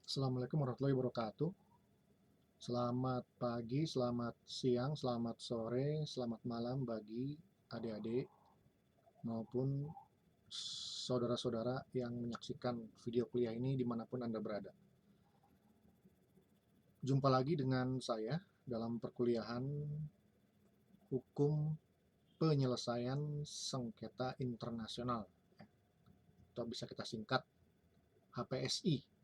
Assalamualaikum warahmatullahi wabarakatuh. Selamat pagi, selamat siang, selamat sore, selamat malam bagi adik-adik maupun saudara-saudara yang menyaksikan video kuliah ini dimanapun Anda berada. Jumpa lagi dengan saya dalam perkuliahan Hukum Penyelesaian Sengketa Internasional, atau bisa kita singkat HPSI.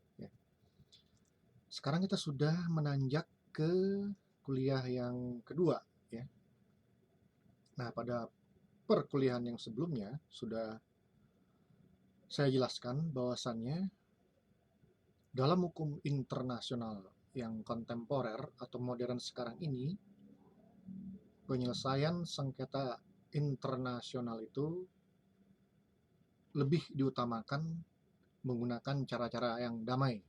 Sekarang kita sudah menanjak ke kuliah yang kedua, ya. Nah, pada perkuliahan yang sebelumnya sudah saya jelaskan bahwasannya dalam hukum internasional yang kontemporer atau modern sekarang ini, penyelesaian sengketa internasional itu lebih diutamakan menggunakan cara-cara yang damai.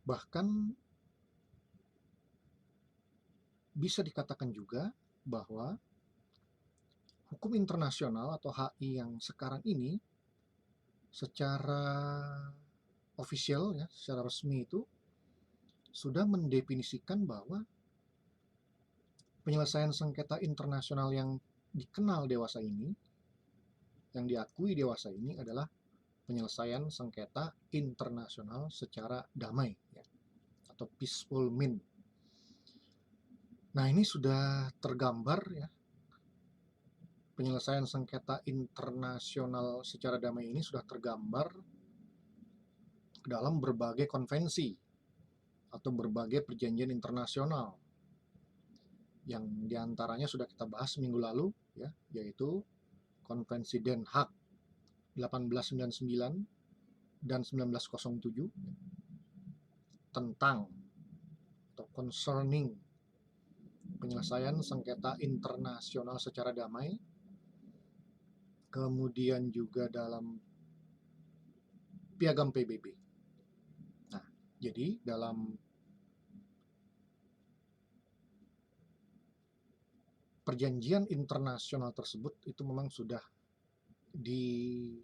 Bahkan bisa dikatakan juga bahwa hukum internasional atau HI yang sekarang ini secara official, ya, secara resmi itu sudah mendefinisikan bahwa penyelesaian sengketa internasional yang dikenal dewasa ini, yang diakui dewasa ini adalah penyelesaian sengketa internasional secara damai, ya, atau peaceful mean. Nah, ini sudah tergambar, ya, penyelesaian sengketa internasional secara damai ini sudah tergambar dalam berbagai konvensi atau berbagai perjanjian internasional yang diantaranya sudah kita bahas minggu lalu, ya, yaitu Konvensi Den Haag 1899 dan 1907 tentang atau concerning penyelesaian sengketa internasional secara damai. Kemudian juga dalam Piagam PBB. Nah, jadi dalam perjanjian internasional tersebut itu memang sudah ditentukan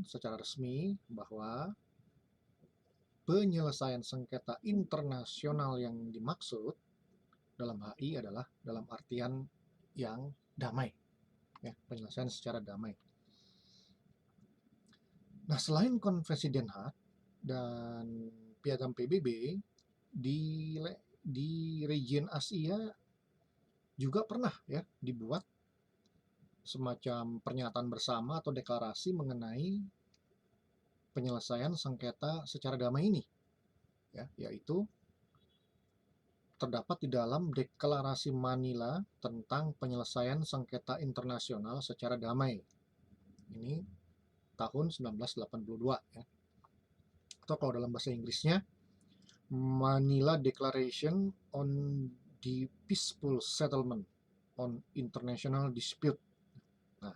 secara resmi bahwa penyelesaian sengketa internasional yang dimaksud dalam HI adalah dalam artian yang damai, ya, penyelesaian secara damai. Nah, selain Konvensi Den Haag dan Piagam PBB, di region Asia juga pernah, ya, dibuat semacam pernyataan bersama atau deklarasi mengenai penyelesaian sengketa secara damai ini, ya, yaitu terdapat di dalam Deklarasi Manila tentang penyelesaian sengketa internasional secara damai. Ini tahun 1982, ya. Atau kalau dalam bahasa Inggrisnya Manila Declaration on the Peaceful Settlement on International Dispute. Nah,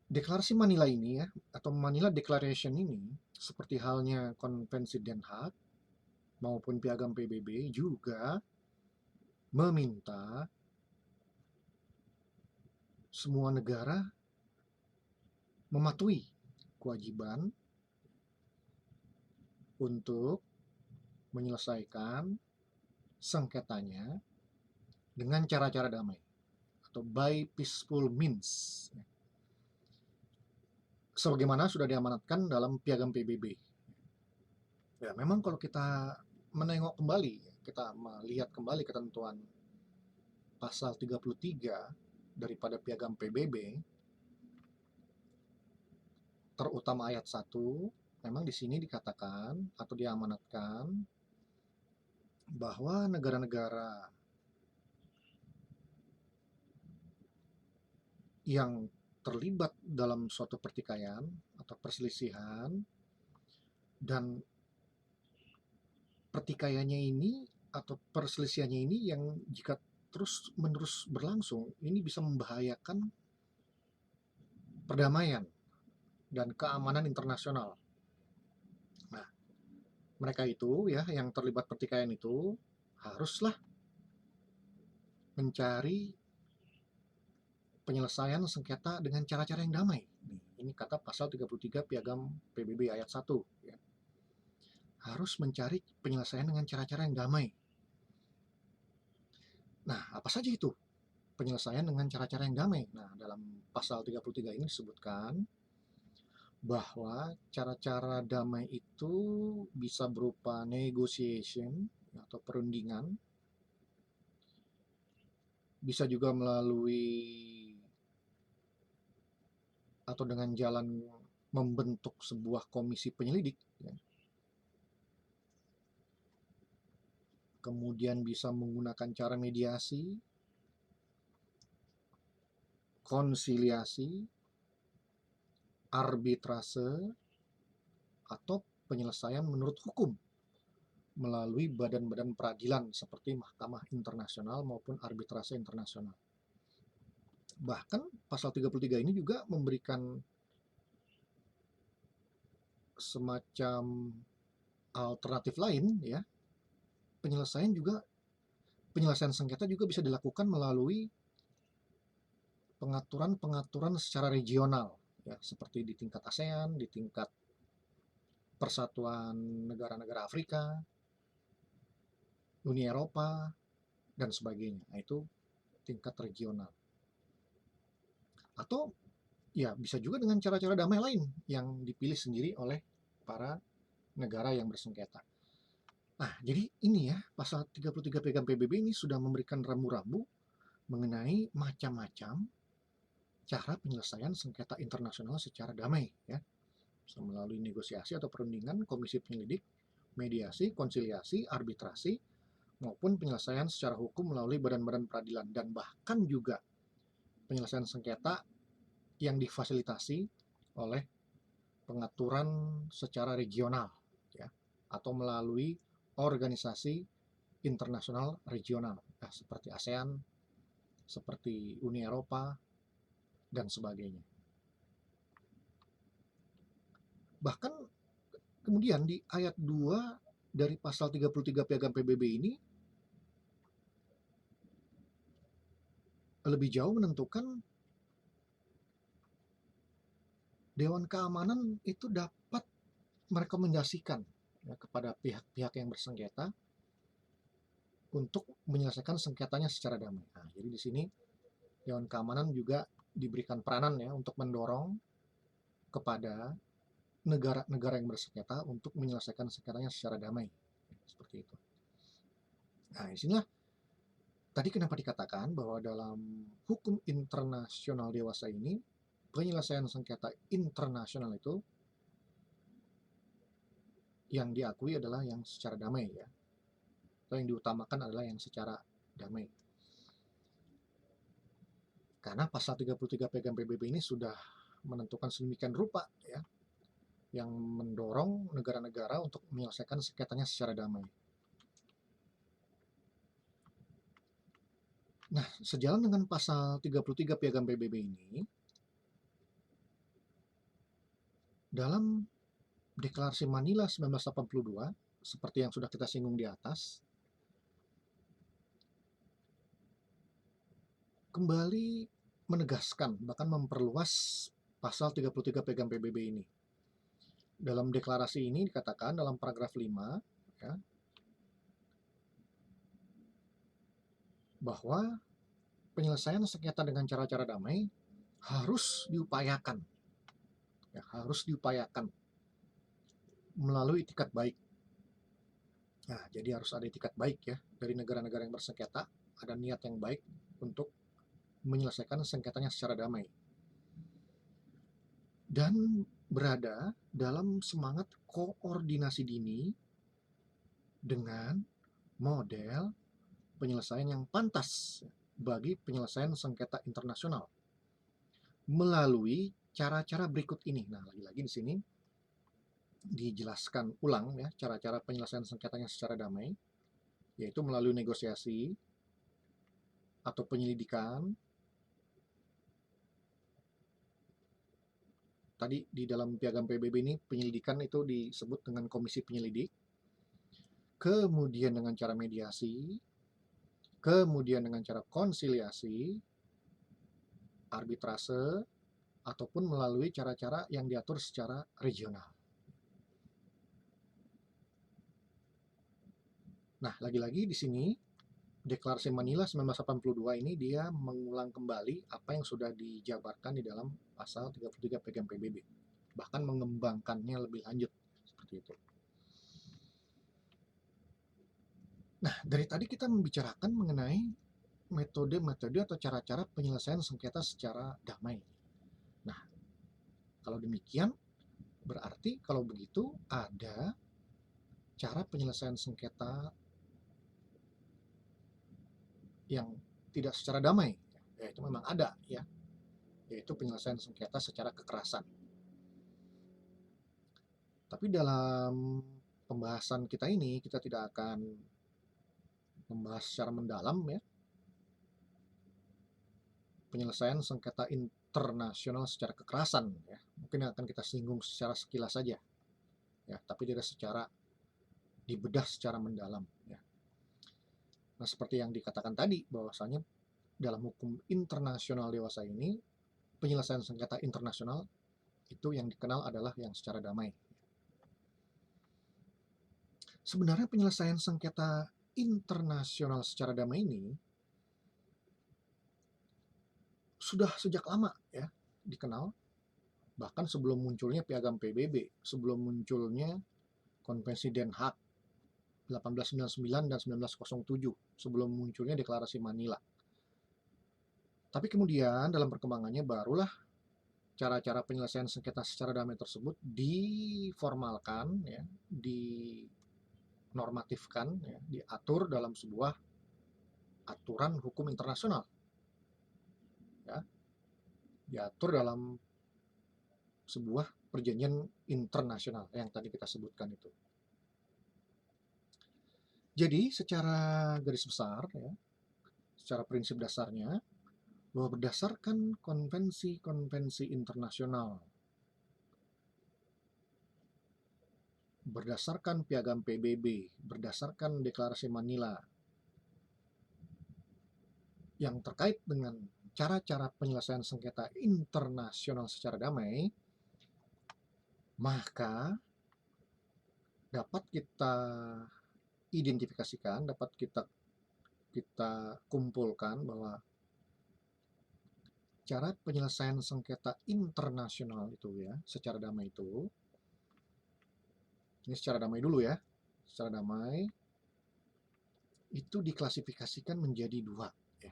deklarasi Manila ini, ya, atau Manila Declaration ini, seperti halnya Konvensi Den Haag maupun Piagam PBB, juga meminta semua negara mematuhi kewajiban untuk menyelesaikan sengketanya dengan cara-cara damai atau by peaceful means, sebagaimana sudah diamanatkan dalam Piagam PBB. Ya, memang kalau kita menengok kembali, kita melihat kembali ketentuan pasal 33 daripada Piagam PBB, terutama ayat 1, memang di sini dikatakan atau diamanatkan bahwa negara-negara yang terlibat dalam suatu pertikaian atau perselisihan, dan pertikaiannya ini atau perselisihannya ini yang jika terus-menerus berlangsung, ini bisa membahayakan perdamaian dan keamanan internasional. Nah, mereka itu, ya, yang terlibat pertikaian itu haruslah mencari penyelesaian sengketa dengan cara-cara yang damai. Ini kata pasal 33 Piagam PBB ayat 1. Ya. Harus mencari penyelesaian dengan cara-cara yang damai. Nah, apa saja itu penyelesaian dengan cara-cara yang damai? Nah, dalam pasal 33 ini disebutkan bahwa cara-cara damai itu bisa berupa negotiation atau perundingan, bisa juga melalui atau dengan jalan membentuk sebuah komisi penyelidik, ya. Kemudian bisa menggunakan cara mediasi, konsiliasi, arbitrase, atau penyelesaian menurut hukum melalui badan-badan peradilan seperti Mahkamah Internasional maupun arbitrase internasional. Bahkan pasal 33 ini juga memberikan semacam alternatif lain, ya. Penyelesaian sengketa juga bisa dilakukan melalui pengaturan-pengaturan secara regional, ya, seperti di tingkat ASEAN, di tingkat Persatuan Negara-Negara Afrika, Uni Eropa, dan sebagainya. Nah, itu tingkat regional. Atau ya bisa juga dengan cara-cara damai lain yang dipilih sendiri oleh para negara yang bersengketa. Nah, jadi ini ya, pasal 33 Piagam PBB ini sudah memberikan rambu-rambu mengenai macam-macam cara penyelesaian sengketa internasional secara damai, ya. Bisa melalui negosiasi atau perundingan, komisi penyelidik, mediasi, konsiliasi, arbitrasi, maupun penyelesaian secara hukum melalui badan-badan peradilan, dan bahkan juga penyelesaian sengketa yang difasilitasi oleh pengaturan secara regional, ya, atau melalui organisasi internasional regional, ya, seperti ASEAN, seperti Uni Eropa, dan sebagainya. Bahkan kemudian di ayat 2 dari pasal 33 Piagam PBB ini lebih jauh menentukan Dewan Keamanan itu dapat merekomendasikan, ya, kepada pihak-pihak yang bersengketa untuk menyelesaikan sengketanya secara damai. Nah, jadi di sini Dewan Keamanan juga diberikan peranan, ya, untuk mendorong kepada negara-negara yang bersengketa untuk menyelesaikan sengketanya secara damai, seperti itu. Nah, disinilah tadi kenapa dikatakan bahwa dalam hukum internasional dewasa ini penyelesaian sengketa internasional itu yang diakui adalah yang secara damai, ya, atau yang diutamakan adalah yang secara damai. Karena pasal 33 Piagam PBB ini sudah menentukan sedemikian rupa, ya, yang mendorong negara-negara untuk menyelesaikan sengketanya secara damai. Nah, sejalan dengan pasal 33 Piagam PBB ini, dalam Deklarasi Manila 1982, seperti yang sudah kita singgung di atas, kembali menegaskan, bahkan memperluas pasal 33 Piagam PBB ini. Dalam deklarasi ini dikatakan dalam paragraf 5, ya, bahwa penyelesaian sengketa dengan cara-cara damai harus diupayakan, ya, harus diupayakan melalui itikat baik. Nah, jadi harus ada itikat baik, ya, dari negara-negara yang bersengketa, ada niat yang baik untuk menyelesaikan sengketanya secara damai. Dan berada dalam semangat koordinasi dini dengan model penyelesaian yang pantas bagi penyelesaian sengketa internasional melalui cara-cara berikut ini. Nah, lagi-lagi di sini dijelaskan ulang, ya, cara-cara penyelesaian sengketanya secara damai, yaitu melalui negosiasi atau penyelidikan. Tadi di dalam Piagam PBB ini penyelidikan itu disebut dengan komisi penyelidik, kemudian dengan cara mediasi, kemudian dengan cara konsiliasi, arbitrase, ataupun melalui cara-cara yang diatur secara regional. Nah, lagi-lagi di sini Deklarasi Manila 1982 ini dia mengulang kembali apa yang sudah dijabarkan di dalam pasal 33 Piagam PBB, bahkan mengembangkannya lebih lanjut seperti itu. Nah, dari tadi kita membicarakan mengenai metode-metode atau cara-cara penyelesaian sengketa secara damai. Nah, kalau demikian berarti kalau begitu ada cara penyelesaian sengketa yang tidak secara damai, yaitu memang ada ya, yaitu penyelesaian sengketa secara kekerasan. Tapi dalam pembahasan kita ini kita tidak akan membahas secara mendalam ya penyelesaian sengketa internasional secara kekerasan ya. Mungkin akan kita singgung secara sekilas saja ya, tapi tidak secara dibedah secara mendalam ya. Nah, seperti yang dikatakan tadi bahwasanya dalam hukum internasional dewasa ini penyelesaian sengketa internasional itu yang dikenal adalah yang secara damai. Sebenarnya penyelesaian sengketa internasional secara damai ini sudah sejak lama ya dikenal, bahkan sebelum munculnya Piagam PBB, sebelum munculnya Konvensi Den Haag 1899 dan 1907, sebelum munculnya Deklarasi Manila. Tapi kemudian dalam perkembangannya barulah cara-cara penyelesaian sengketa secara damai tersebut diformalkan, ya, dinormatifkan, ya, diatur dalam sebuah aturan hukum internasional, ya, diatur dalam sebuah perjanjian internasional yang tadi kita sebutkan itu. Jadi secara garis besar, ya, secara prinsip dasarnya, bahwa berdasarkan konvensi-konvensi internasional, berdasarkan Piagam PBB, berdasarkan Deklarasi Manila, yang terkait dengan cara-cara penyelesaian sengketa internasional secara damai, maka dapat kita identifikasikan, dapat kita kumpulkan bahwa cara penyelesaian sengketa internasional itu ya, secara damai itu, ini secara damai dulu ya, secara damai itu diklasifikasikan menjadi dua. Ya.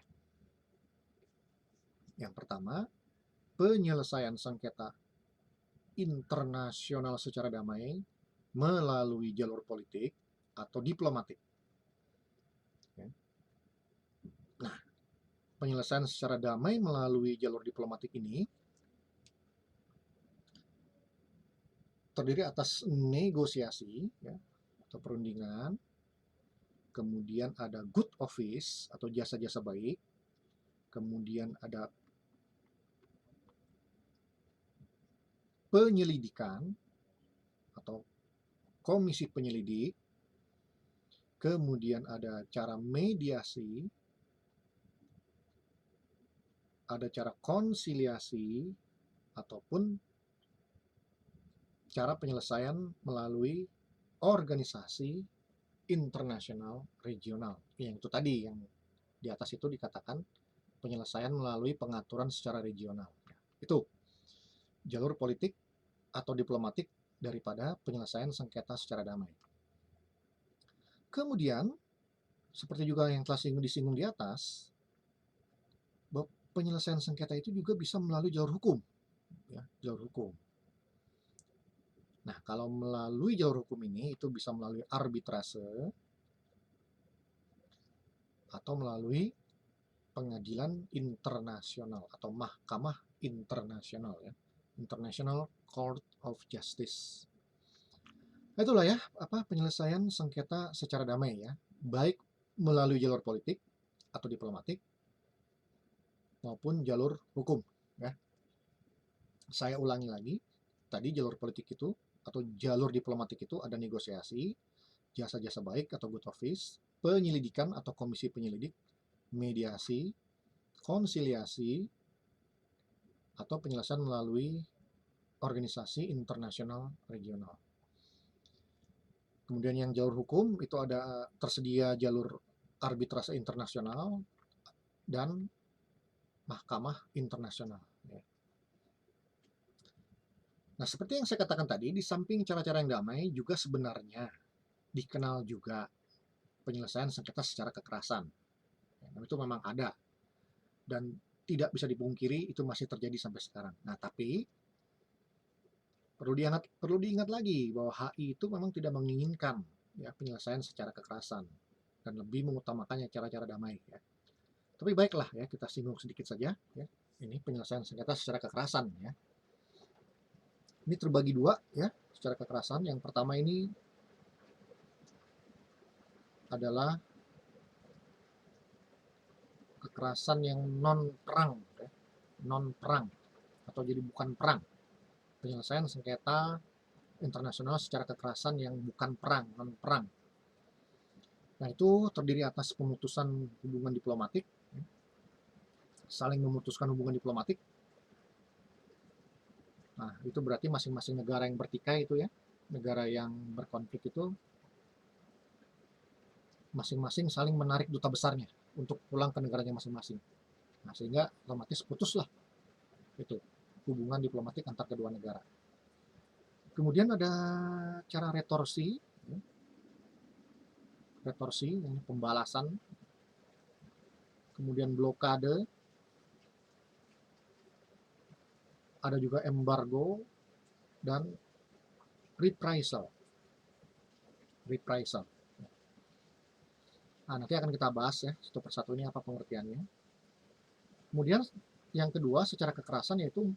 Yang pertama, penyelesaian sengketa internasional secara damai melalui jalur politik atau diplomatik. Ya. Nah, penyelesaian secara damai melalui jalur diplomatik ini terdiri atas negosiasi ya, atau perundingan, kemudian ada good office atau jasa-jasa baik, kemudian ada penyelidikan atau komisi penyelidik, kemudian ada cara mediasi, ada cara konsiliasi, ataupun cara penyelesaian melalui organisasi internasional regional. Yang itu tadi, yang di atas itu dikatakan penyelesaian melalui pengaturan secara regional. Itu jalur politik atau diplomatik daripada penyelesaian sengketa secara damai. Kemudian, seperti juga yang telah disinggung di atas, bahwa penyelesaian sengketa itu juga bisa melalui jalur hukum. Ya, jalur hukum. Nah, kalau melalui jalur hukum ini, itu bisa melalui arbitrase atau melalui pengadilan internasional atau mahkamah internasional ya, International Court of Justice. Itulah ya penyelesaian sengketa secara damai ya, baik melalui jalur politik atau diplomatik maupun jalur hukum ya. Saya ulangi lagi, tadi jalur politik itu atau jalur diplomatik itu ada negosiasi, jasa-jasa baik atau good office, penyelidikan atau komisi penyelidik, mediasi, konsiliasi, atau penyelesaian melalui organisasi internasional regional. Kemudian yang jalur hukum itu ada tersedia jalur arbitrase internasional dan mahkamah internasional. Nah, seperti yang saya katakan tadi, di samping cara-cara yang damai juga sebenarnya dikenal juga penyelesaian sengketa secara kekerasan. Itu memang ada dan tidak bisa dipungkiri itu masih terjadi sampai sekarang. Nah, tapi perlu diingat lagi bahwa HI itu memang tidak menginginkan ya penyelesaian secara kekerasan dan lebih mengutamakannya cara-cara damai ya. Tapi baiklah ya, kita singgung sedikit saja ya. Ini penyelesaian sengketa secara kekerasan ya. Ini terbagi dua ya secara kekerasan. Yang pertama ini adalah kekerasan yang non perang ya. Non perang atau jadi bukan perang. Penyelesaian sengketa internasional secara kekerasan yang bukan perang, non perang. Nah, itu terdiri atas pemutusan hubungan diplomatik, saling memutuskan hubungan diplomatik. Nah, itu berarti masing-masing negara yang bertikai itu ya, negara yang berkonflik itu masing-masing saling menarik duta besarnya untuk pulang ke negaranya masing-masing. Nah, sehingga otomatis putuslah itu hubungan diplomatik antar kedua negara. Kemudian ada cara retorsi, ini pembalasan, kemudian blokade, ada juga embargo dan reprisal. Nah, nanti akan kita bahas ya satu persatu ini apa pengertiannya. Kemudian yang kedua secara kekerasan yaitu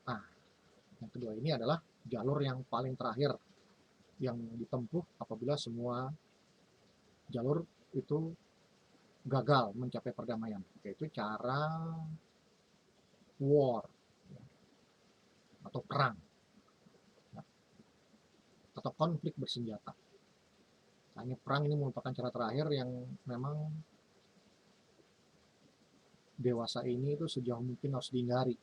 yang kedua ini adalah jalur yang paling terakhir yang ditempuh apabila semua jalur itu gagal mencapai perdamaian, yaitu cara war atau perang atau konflik bersenjata. Hanya perang ini merupakan cara terakhir yang memang dewasa ini itu sejauh mungkin harus dihindari.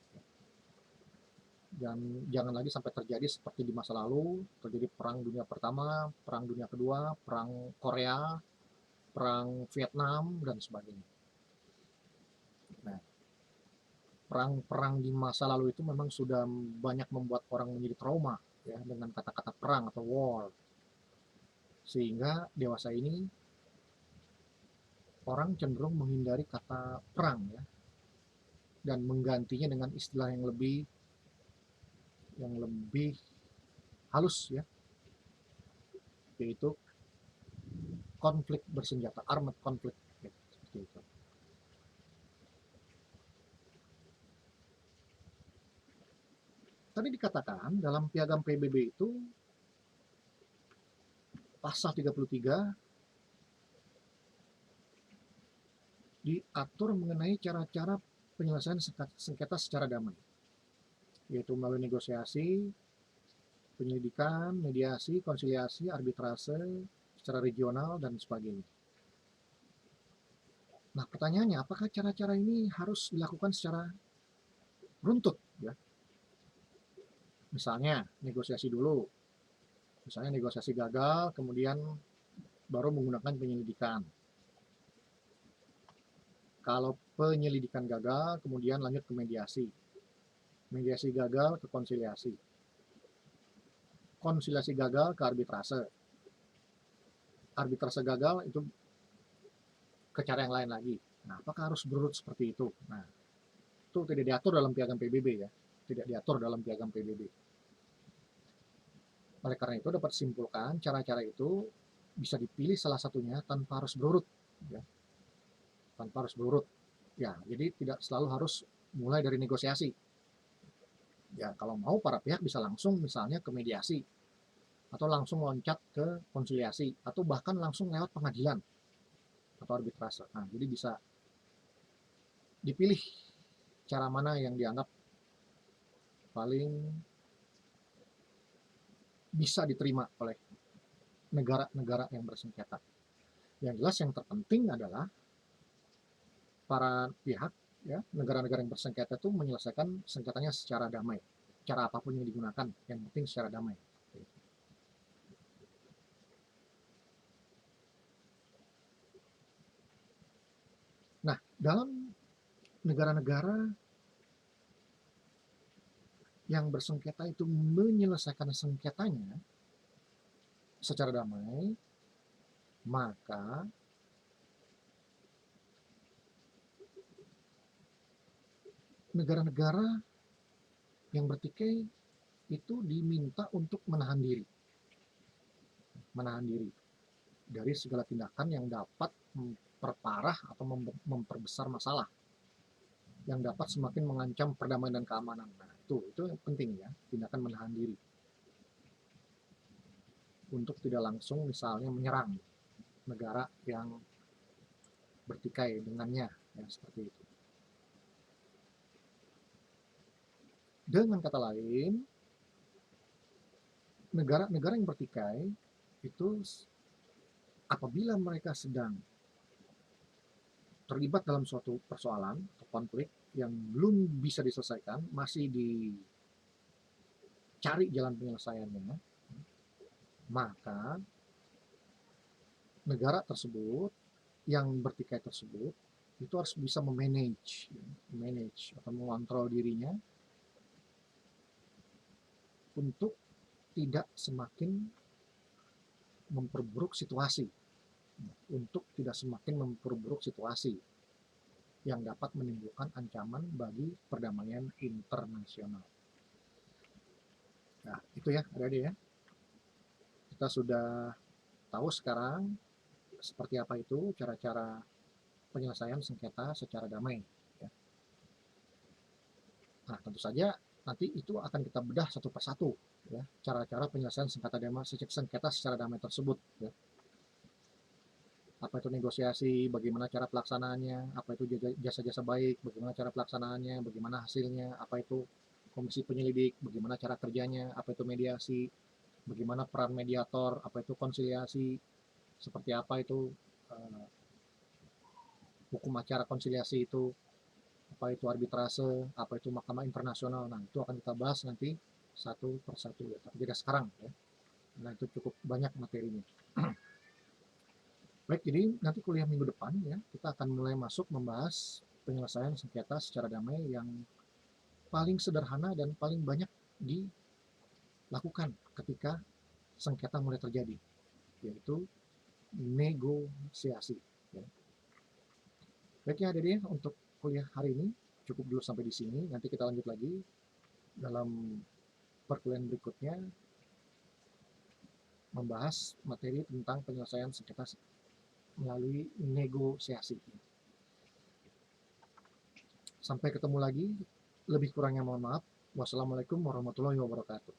Dan jangan lagi sampai terjadi seperti di masa lalu, terjadi perang dunia pertama, perang dunia kedua, perang Korea, perang Vietnam, dan sebagainya. Nah, perang-perang di masa lalu itu memang sudah banyak membuat orang menjadi trauma ya dengan kata-kata perang atau war. Sehingga dewasa ini orang cenderung menghindari kata perang ya dan menggantinya dengan istilah yang lebih halus ya, yaitu konflik bersenjata, armed conflict ya, seperti itu. Tadi dikatakan dalam piagam PBB itu pasal 33 diatur mengenai cara-cara penyelesaian sengketa secara damai, yaitu melalui negosiasi, penyelidikan, mediasi, konsiliasi, arbitrase secara regional dan sebagainya. Nah, pertanyaannya, apakah cara-cara ini harus dilakukan secara runtut ya? Misalnya negosiasi dulu, misalnya negosiasi gagal, kemudian baru menggunakan penyelidikan. Kalau penyelidikan gagal, kemudian lanjut ke mediasi. Mediasi gagal ke konsiliasi. Konsiliasi gagal ke arbitrase. Arbitrase gagal itu ke cara yang lain lagi. Nah, apakah harus berurut seperti itu? Nah, itu tidak diatur dalam piagam PBB ya. Tidak diatur dalam piagam PBB. Oleh karena itu dapat disimpulkan cara-cara itu bisa dipilih salah satunya tanpa harus berurut ya. Tanpa harus berurut. Ya, jadi tidak selalu harus mulai dari negosiasi. Ya, kalau mau para pihak bisa langsung misalnya ke mediasi atau langsung loncat ke konsiliasi atau bahkan langsung lewat pengadilan atau arbitrase. Nah, jadi bisa dipilih cara mana yang dianggap paling bisa diterima oleh negara-negara yang bersengketa. Yang jelas yang terpenting adalah para pihak ya, negara-negara yang bersengketa itu menyelesaikan sengketanya secara damai. Cara apapun yang digunakan, yang penting secara damai. Nah, dalam negara-negara yang bersengketa itu menyelesaikan sengketanya secara damai, maka negara-negara yang bertikai itu diminta untuk menahan diri dari segala tindakan yang dapat memperparah atau memperbesar masalah, yang dapat semakin mengancam perdamaian dan keamanan. Nah, itu yang penting ya, tindakan menahan diri untuk tidak langsung misalnya menyerang negara yang bertikai dengannya, ya seperti itu. Dengan kata lain, negara-negara yang bertikai itu apabila mereka sedang terlibat dalam suatu persoalan atau konflik yang belum bisa diselesaikan, masih dicari jalan penyelesaiannya, maka negara tersebut yang bertikai tersebut itu harus bisa memanage atau mengontrol dirinya untuk tidak semakin memperburuk situasi, yang dapat menimbulkan ancaman bagi perdamaian internasional. Nah, itu ya, adik-adik ya. Kita sudah tahu sekarang seperti apa itu cara-cara penyelesaian sengketa secara damai. Ya. Nah, tentu saja nanti itu akan kita bedah satu persatu, ya, cara-cara penyelesaian sengketa secara damai tersebut. Ya. Apa itu negosiasi, bagaimana cara pelaksanaannya, apa itu jasa-jasa baik, bagaimana cara pelaksanaannya, bagaimana hasilnya, apa itu komisi penyelidik, bagaimana cara kerjanya, apa itu mediasi, bagaimana peran mediator, apa itu konsiliasi, seperti apa itu hukum acara konsiliasi itu, apa itu arbitrase, apa itu mahkamah internasional. Nah, itu akan kita bahas nanti satu persatu ya, tapi tidak sekarang ya. Nah, itu cukup banyak materinya. Baik, jadi nanti kuliah minggu depan ya, kita akan mulai masuk membahas penyelesaian sengketa secara damai yang paling sederhana dan paling banyak dilakukan ketika sengketa mulai terjadi, yaitu negosiasi. Ya. Baik ya, jadi untuk kuliah hari ini cukup dulu sampai di sini. Nanti kita lanjut lagi dalam perkuliahan berikutnya membahas materi tentang penyelesaian sengketa melalui negosiasi. Sampai ketemu lagi, lebih kurangnya mohon maaf. Wassalamualaikum warahmatullahi wabarakatuh.